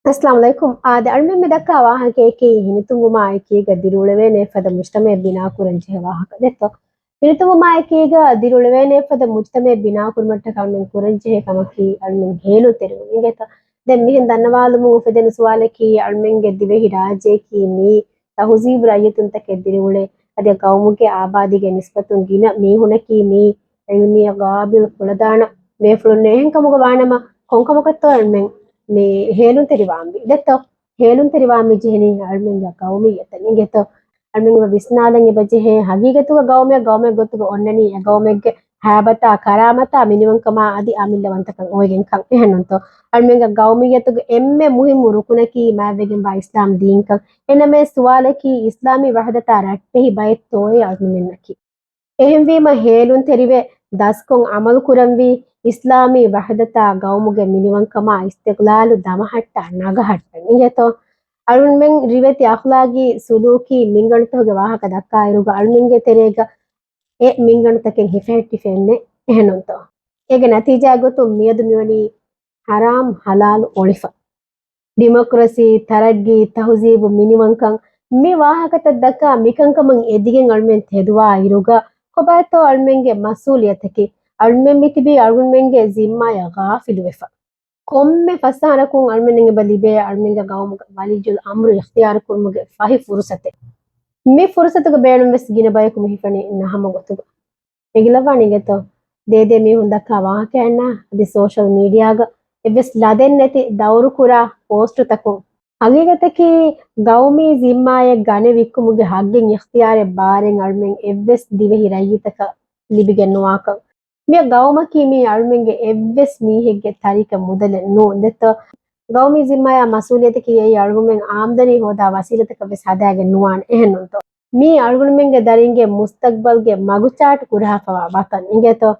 السلام عليكم. المهم دكا واهك كي هنتمو معاكي قدرولوين فد مجتمع بنا كورنجه واهك دتو هنتمو معاكي قدرولوين فد مجتمع بنا كورمت كالمن كورنجه كمكي المن هيلو ترو إنجتا دم مهن دنوالمو فدن سوالكي المن قدبه راجيكي مي تهذيب رايتون تكدرولي أدي قومك آبادي نسبتون جينا مي هناكي مي علمي قابل فلدانا مي فلنهن كمو وانا konkamokato almen me helun teribambi detto helun teribambi jehni almen ya gawmi yetani geto almen ba bisnalan e baje hagigatu gawme gotu onnani gawmegge habata karamata minimum kama adi amillawantaka oyen kan ehanonto almen ga gawmi yetu emme muhimu rukunaki mavegen ba islam dinkan ename suwalaki islami wahdata rattehi bayet toy almen naki එහෙම්වීම හේලුන් තෙරිවේ දස්කොන් Amal කුරන්වී ඉස්ලාමී වහදතා ගෞමුගේ මිනිවන්කම ඉස්තික්ලාලු දමහට්ට නගහට්ට නිගතෝ අරුන්මෙන් රිවෙති අඛලාගී සුලූකී මින්ගණතෝගේ වාහක දක්කා ඉරුග අරුන්ගේ තෙරේග ඒ මින්ගණතකෙන් හිෆෙට්ටි ෆෙන්නේ එහෙනොන්තෝ ඒගේ නතිජා ගොතු මියදු මිවනි හරාම් හලාල් ඔලිෆ democracy තරග්ගී තහුසීබු මිනිවන්කම් මේ වාහකත දක්කා මිකංකමන් එදිගෙන් අල්මෙන් තෙදුවා ඉරුග ಕೊಬಾತೋ ಅಳ್ಮೆಂಗೆ ಮಸೂಲಿಯತಕಿ ಅಳ್ಮೆಂ ಮಿತಿಬಿ ಅಳ್ಮೆಂಗೆ ಜಿಮ್ಮಾಯ ಗಾಫಿಲು ವೆಫ ಕೊಮ್ಮೆ ಫಸ್ಸಾನಕುಂ ಅಳ್ಮೆಂಗೆ ಬಲಿಬೆ ಅಳ್ಮೆಂಗೆ ಗೌಮುಗ ವಲಿಜುಲ್ ಅಮ್ರು ಇಖ್ತಿಯಾರ ಕುರ್ಮುಗೆ ಫಹಿ ಫುರ್ಸತೆ ಮಿ ಫುರ್ಸತುಗ ಬೇಣುಂ ವೆಸ್ ಗಿನ ಬಯಕು ಮಿಹಿಫನಿ ನಹಮ ಗೊತುಗ ಎಗಿಲವಾಣಿಗೆತೋ ದೇದೆ ಮಿ ಹುಂದಕ್ಕ ವಾಹಕೆಯನ್ನ ಅದಿ social ಮೀಡಿಯಾಗ ಎವ್ವೆಸ್ ಲದೆನ್ನತಿ ದೌರು ಕುರಾ post ತಕು ಹಗೀಗತಕಿ ಗೌಮಿ ಜಿಮ್ಮಾಯ ಗನೆ ವಿಕ್ಕುಮುಗೆ ಹಗ್ಗೆನ್ ಇಖ್ತಿಯಾರೆ ಬಾರೆನ್ ಅಳ್ಮೆನ್ ಎವ್ವೆಸ್ ದಿವೆಹಿ ರಯ್ಯಿತಕ ಲಿಬಿಗೆನ್ ನುವಾಕ ಮಿಯ ಗೌಮಕಿ ಮಿ ಅಳ್ಮೆನ್ಗೆ ಎವ್ವೆಸ್ ಮೀಹೆಗ್ಗೆ ತರಿಕ ಮುದಲೆ no ದೆತ್ತ ಗೌಮಿ ಜಿಮ್ಮಾಯ ಮಸೂಲಿಯತಕಿ ಯೈ ಅಳ್ಗುಮೆನ್ ಆಮ್ದನಿ ಹೋದಾ ವಸೀಲತಕ ವೆಸ್ ಹದಾಗೆ Nuvan ಎಹೆನ್ನೊಂತೋ me ಅಳ್ಗುಮೆನ್ಗೆ ದರಿಂಗೆ ಮುಸ್ತಕ್ಬಲ್ಗೆ ಮಗುಚಾಟ್ ಕುರಹಾಫವಾ ವತನ್ ಇಂಗೆತೋ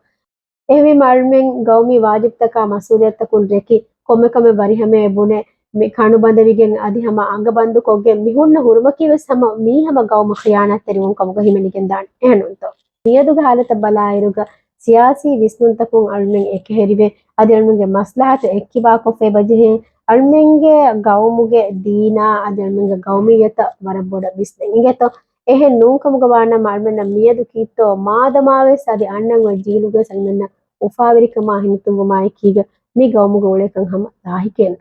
ಎಹ್ವಿ ಮಳ್ಮೆನ್ ಗೌಮಿ ವಾಜಿಬ್ತಕ ಮಸೂಲಿಯತಕುನ್ ರೆಕಿ ಕೊಮ್ಮೆಕಮೆ ಬರಿಹಮೆ ಬುನೆ ಮಿ ಕಣು ಬಂದವಿಗೆನ್ ಅದಿ ಹಮ ಅಂಗಬಂದು ಕೊಗ್ಗೆ ಮಿಹುನ್ನ ಹುರುಮಕಿವೆಸ್ ಹಮ me ಹಮ ಗೌಮ ಖಿಯಾನತ್ ತೆರಿವುನ್ ಕಮುಗ ಹಿಮನಿಗೆನ್ than ಎಹನುಂತೋ ನಿಯದುಗ ಹಾಲತ ಬಲಾಯಿರುಗ ಸಿಯಾಸಿ ವಿಸ್ನುಂತಕುನ್ ಅಳ್ಮೆನ್ A K ಹೆರಿವೆ ಅದಿ ಅಳ್ಮೆನ್ಗೆ ಮಸ್ಲಹತ ಎಕ್ಕಿಬಾ ಕೊಫೆ ಬಜೆಹೆ ಅಳ್ಮೆನ್ಗೆ ಗೌಮುಗೆ ದೀನಾ ಅದಿ ಅಳ್ಮೆನ್ಗೆ ಗೌಮಿಯತ ವರಬೋಡ business ಇಂಗೆತೋ එහෙන් නූකමුග වාන මල්මෙන්න මියදු කීත්තෝ මාදමාවෙස් අදි අන්නන් ඔය ජීලුගේ සල්මෙන්න උෆාවිරිකමා හිමිතුංගුමායි කීග මි ගෞමුග ඔලේකන් හම දාහිකෙන්